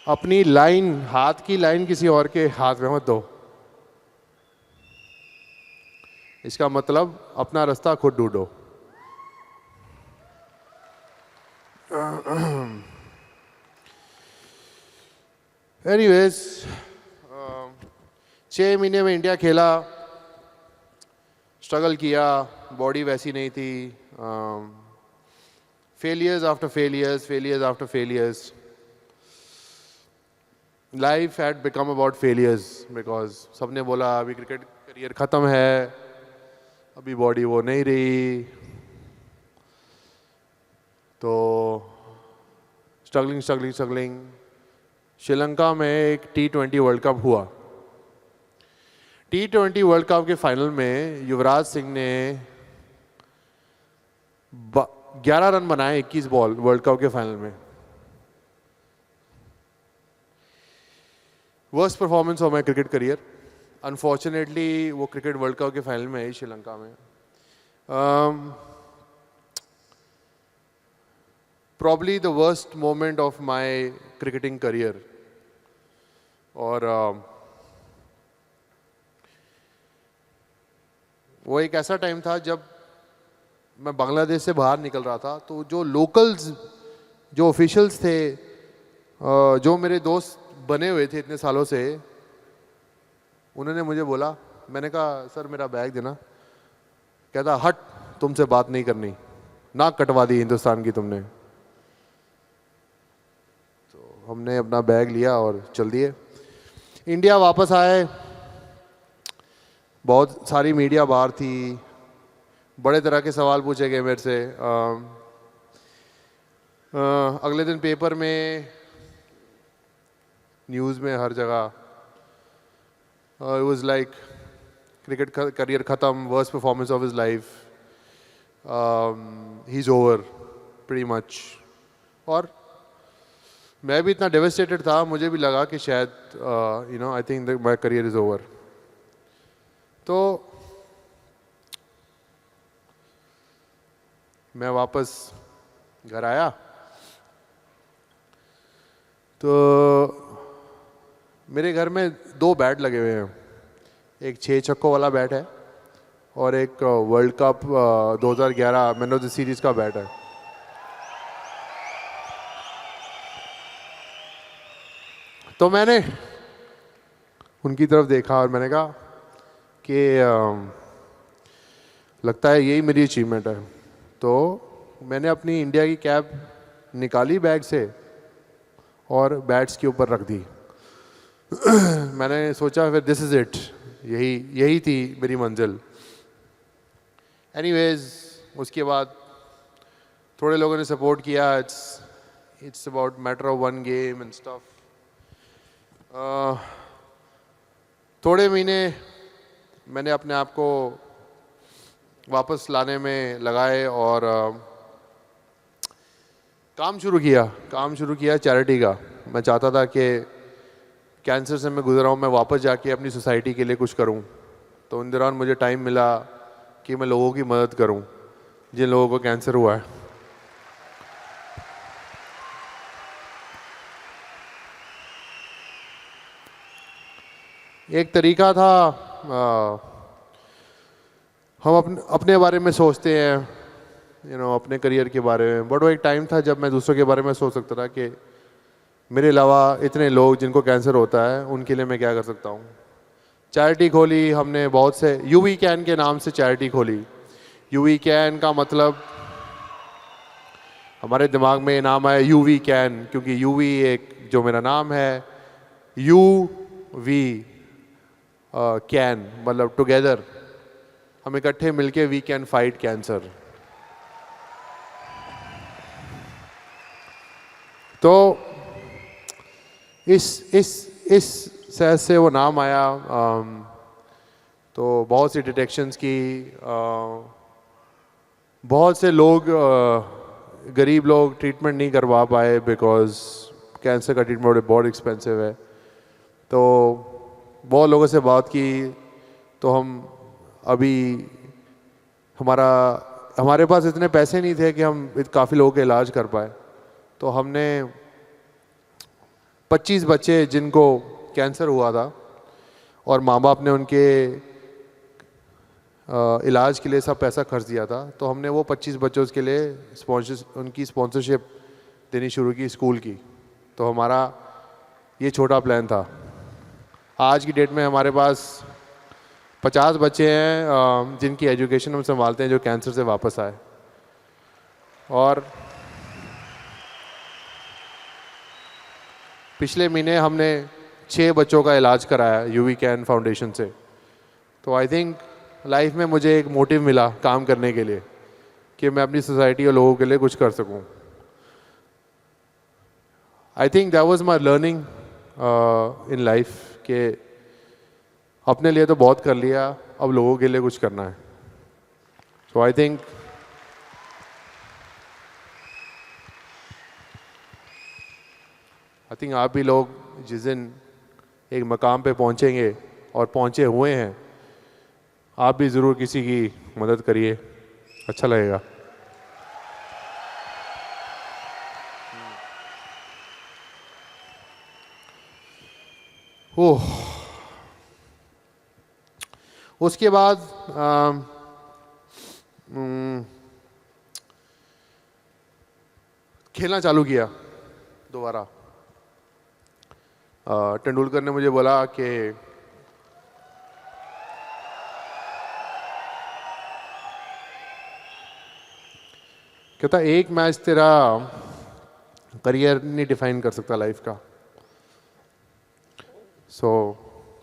अपनी लाइन, हाथ की लाइन किसी और के हाथ में मत दो। इसका मतलब अपना रास्ता खुद ढूंढो। एनीवेज, 6 महीने में इंडिया खेला, स्ट्रगल किया, बॉडी वैसी नहीं थी, failures after failures, failures after failures. Life had become about failures because सबने बोला अभी क्रिकेट करियर ख़त्म है, अभी बॉडी वो नहीं रही, तो स्ट्रगलिंग स्ट्रगलिंग स्ट्रगलिंग। श्रीलंका में एक T20 वर्ल्ड कप हुआ। T20 वर्ल्ड कप के फाइनल में युवराज सिंह ने 11 रन बनाए 21 बॉल वर्ल्ड कप के फाइनल में। Worst performance of my cricket career. Unfortunately वो क्रिकेट वर्ल्ड कप के फाइनल में है श्रीलंका में। Probably the worst moment of my cricketing career. और वो एक ऐसा टाइम था जब मैं बांग्लादेश से बाहर निकल रहा था, तो जो लोकल्स, जो ऑफिशियल्स थे, जो मेरे दोस्त बने हुए थे इतने सालों से, उन्होंने मुझे बोला, मैंने कहा सर मेरा बैग देना। कहता हट, तुमसे बात नहीं करनी, नाक कटवा दी हिंदुस्तान की तुमने। तो हमने अपना बैग लिया और चल दिए। इंडिया वापस आए, बहुत सारी मीडिया बाहर थी, बड़े तरह के सवाल पूछे गए मेरे से। अगले दिन पेपर में, न्यूज़ में, हर जगह it was like cricket career ख़त्म, worst performance of his life, he is over pretty much. और मैं भी इतना डेवस्टेटेड था, मुझे भी लगा कि शायद I think my career is over. तो मैं वापस घर आया, तो मेरे घर में 2 बैट लगे हुए हैं। एक 6 छक्कों वाला बैट है और एक world cup 2011 man of the series का बैट है। तो मैंने उनकी तरफ देखा और मैंने कहा कि लगता है यही मेरी अचीवमेंट है। तो मैंने अपनी इंडिया की कैप निकाली बैग से और बैट्स के ऊपर रख दी। मैंने सोचा फिर दिस इज़ इट, यही थी मेरी मंजिल। एनीवेज, उसके बाद थोड़े लोगों ने सपोर्ट किया, it's about matter of one game and stuff. थोड़े महीने मैंने अपने आप को वापस लाने में लगाए और काम शुरू किया चैरिटी का। मैं चाहता था कि कैंसर से मैं गुजरा हूँ, मैं वापस जाके अपनी सोसाइटी के लिए कुछ करूँ। तो उन दौरान मुझे टाइम मिला कि मैं लोगों की मदद करूँ जिन लोगों को कैंसर हुआ है। एक तरीका था, हम अपने बारे में सोचते हैं, अपने करियर के बारे में, बट वो एक टाइम था जब मैं दूसरों के बारे में सोच सकता था कि मेरे अलावा इतने लोग जिनको कैंसर होता है उनके लिए मैं क्या कर सकता हूँ। चैरिटी खोली हमने, बहुत से यूवी कैन के नाम से चैरिटी खोली। यूवी कैन का मतलब, हमारे दिमाग में नाम आया यूवी कैन, क्योंकि यूवी एक जो मेरा नाम है, यू वी कैन मतलब टुगेदर, हम इकट्ठे मिलके वी कैन फाइट कैंसर। तो इस सेज से वो नाम आया तो बहुत सी डिटेक्शंस की, बहुत से लोग गरीब लोग ट्रीटमेंट नहीं करवा पाए बिकॉज कैंसर का ट्रीटमेंट बहुत एक्सपेंसिव है। तो बहुत लोगों से बात की तो हम अभी हमारे पास इतने पैसे नहीं थे कि हम काफ़ी लोगों का इलाज कर पाए। तो हमने 25 बच्चे जिनको कैंसर हुआ था और माँ बाप ने उनके इलाज के लिए सब पैसा खर्च दिया था, तो हमने वो 25 बच्चों के लिए उनकी स्पॉन्सरशिप देनी शुरू की स्कूल की। तो हमारा ये छोटा प्लान था। आज की डेट में हमारे पास 50 बच्चे हैं जिनकी एजुकेशन हम संभालते हैं, जो कैंसर से वापस आए। और पिछले महीने हमने 6 बच्चों का इलाज कराया यूवी कैन फाउंडेशन से। तो आई थिंक लाइफ में मुझे एक मोटिव मिला काम करने के लिए कि मैं अपनी सोसाइटी और लोगों के लिए कुछ कर सकूं। I think that was my learning in life कि अपने लिए तो बहुत कर लिया, अब लोगों के लिए कुछ करना है। सो आई थिंक आप भी लोग जिस दिन एक मकाम पे पहुंचेंगे और पहुंचे हुए हैं, आप भी ज़रूर किसी की मदद करिए, अच्छा लगेगा। ओह, उसके बाद खेलना चालू किया दोबारा। तेंदुलकर ने मुझे बोला कि कहता एक मैच तेरा करियर नहीं डिफाइन कर सकता लाइफ का, सो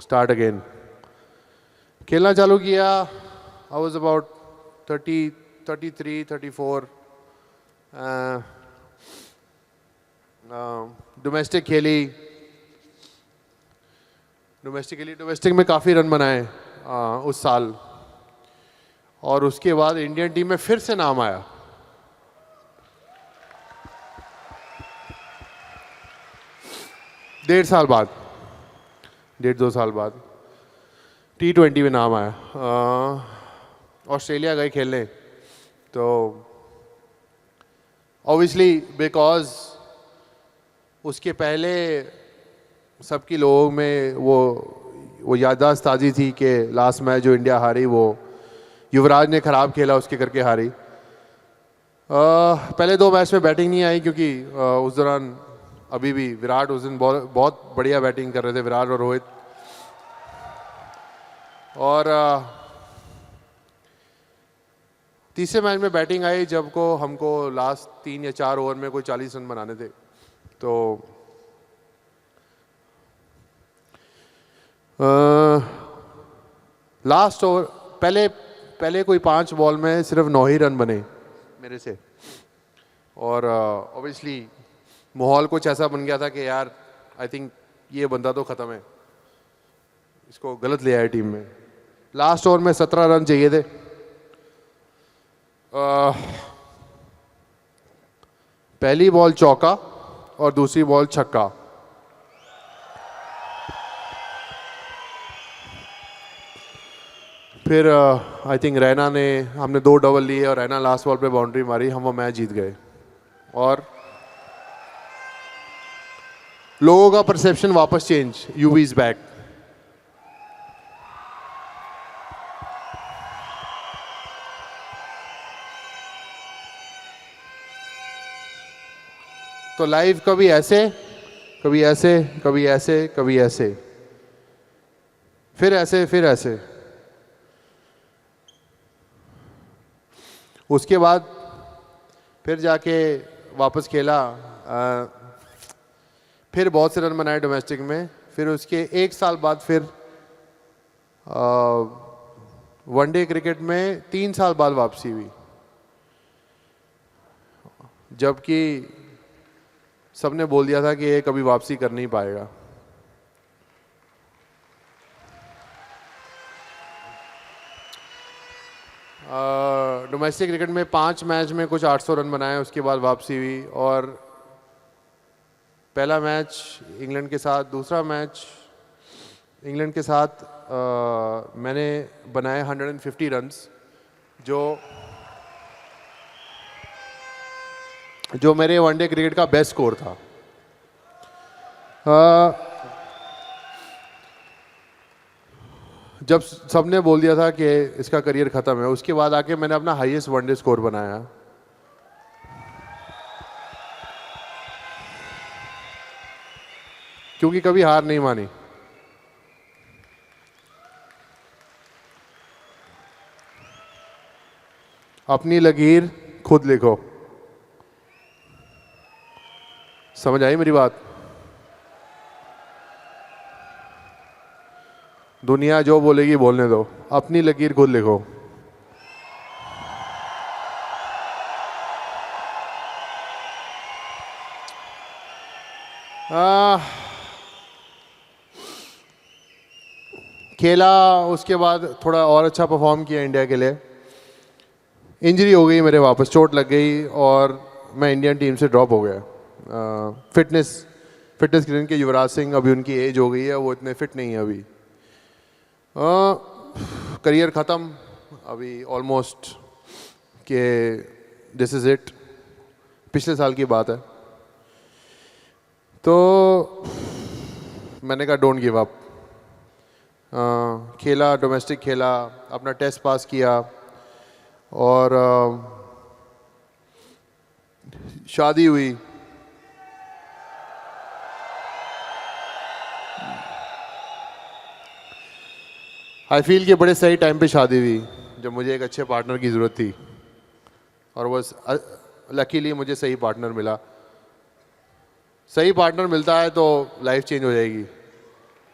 स्टार्ट अगेन। खेलना चालू किया। I was about 33, 34। डोमेस्टिक खेली, डोमेस्टिक में काफ़ी रन बनाए उस साल। और उसके बाद इंडियन टीम में फिर से नाम आया। डेढ़ दो साल बाद T20 में नाम आया। ऑस्ट्रेलिया गए खेलने, तो ऑब्वियसली बिकॉज उसके पहले सबकी लोगों में वो याददाश्त ताज़ी थी कि लास्ट मैच जो इंडिया हारी वो युवराज ने ख़राब खेला उसके करके हारी। पहले 2 मैच में बैटिंग नहीं आई क्योंकि उस दौरान अभी भी विराट उस दिन बहुत बढ़िया बैटिंग कर रहे थे, विराट और रोहित। और तीसरे मैच में बैटिंग आई जब को हमको लास्ट 3 या 4 ओवर में कोई 40 रन बनाने थे। तो लास्ट ओवर पहले कोई 5 बॉल में सिर्फ 9 ही रन बने मेरे से। और ऑब्वियसली माहौल कुछ ऐसा बन गया था कि यार आई थिंक ये बंदा तो ख़त्म है, इसको गलत ले आया टीम में। लास्ट ओवर में 17 रन चाहिए थे। पहली बॉल चौका और दूसरी बॉल छक्का। फिर आई थिंक हमने 2 डबल लिए और रैना लास्ट बॉल पे बाउंड्री मारी, हम वो मैच जीत गए। और लोगों का परसेप्शन वापस चेंज, यूवी इज बैक। तो लाइफ कभी ऐसे, कभी ऐसे, कभी ऐसे, कभी ऐसे, फिर ऐसे, फिर ऐसे। उसके बाद फिर जाके वापस खेला, फिर बहुत से रन बनाए डोमेस्टिक में। फिर उसके 1 साल बाद फिर वनडे क्रिकेट में 3 साल बाद वापसी हुई, जबकि सबने बोल दिया था कि ये कभी वापसी कर नहीं पाएगा। डोमेस्टिक क्रिकेट में 5 मैच में कुछ 800 रन बनाए, उसके बाद वापसी हुई। और पहला मैच इंग्लैंड के साथ, दूसरा मैच इंग्लैंड के साथ मैंने बनाए 150 रन्स, जो मेरे वनडे क्रिकेट का बेस्ट स्कोर था। जब सबने बोल दिया था कि इसका करियर ख़त्म है, उसके बाद आके मैंने अपना हाईएस्ट वनडे स्कोर बनाया। क्योंकि कभी हार नहीं मानी। अपनी लकीर खुद लिखो। समझ आई मेरी बात? दुनिया जो बोलेगी बोलने दो, अपनी लकीर खुद लिखो। खेला, उसके बाद थोड़ा और अच्छा परफॉर्म किया इंडिया के लिए। इंजरी हो गई मेरे, वापस चोट लग गई और मैं इंडियन टीम से ड्रॉप हो गया। फिटनेस क्रिकेट के युवराज सिंह, अभी उनकी एज हो गई है, वो इतने फिट नहीं है अभी। करियर ख़त्म अभी ऑलमोस्ट, कि दिस इज़ इट। पिछले साल की बात है। तो मैंने कहा डोंट गिव अप। खेला, डोमेस्टिक खेला, अपना टेस्ट पास किया और शादी हुई। आई फील कि बड़े सही टाइम पे शादी हुई, जब मुझे एक अच्छे पार्टनर की ज़रूरत थी, और वो लकीली मुझे सही पार्टनर मिला। सही पार्टनर मिलता है तो लाइफ चेंज हो जाएगी,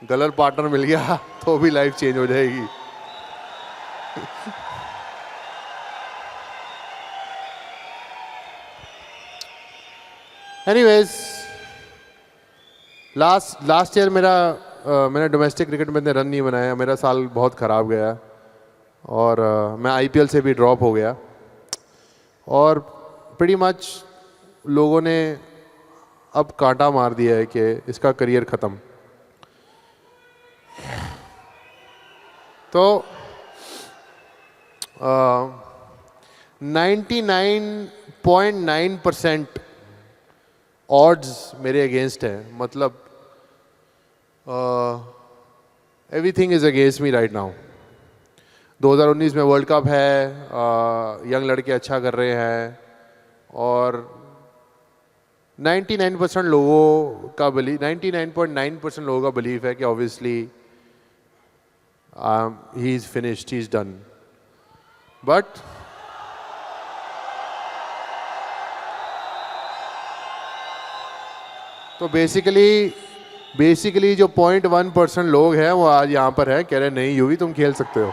गलत पार्टनर मिल गया तो भी लाइफ चेंज हो जाएगी। एनीवेज, लास्ट ईयर मैंने डोमेस्टिक क्रिकेट में इतने रन नहीं बनाया, मेरा साल बहुत ख़राब गया और मैं आईपीएल से भी ड्रॉप हो गया। और प्रीटी मच लोगों ने अब कांटा मार दिया है कि इसका करियर ख़त्म। तो 99.9% ऑड्स मेरे अगेंस्ट है। मतलब everything is against me right now. 2019 में वर्ल्ड कप है, यंग लड़के अच्छा कर रहे हैं और 99.9% लोगों का बिलीफ है कि obviously he is finished, he is done. But तो बेसिकली जो 0.1% लोग हैं वो आज यहाँ पर है, कह रहे नहीं यूवी तुम खेल सकते हो।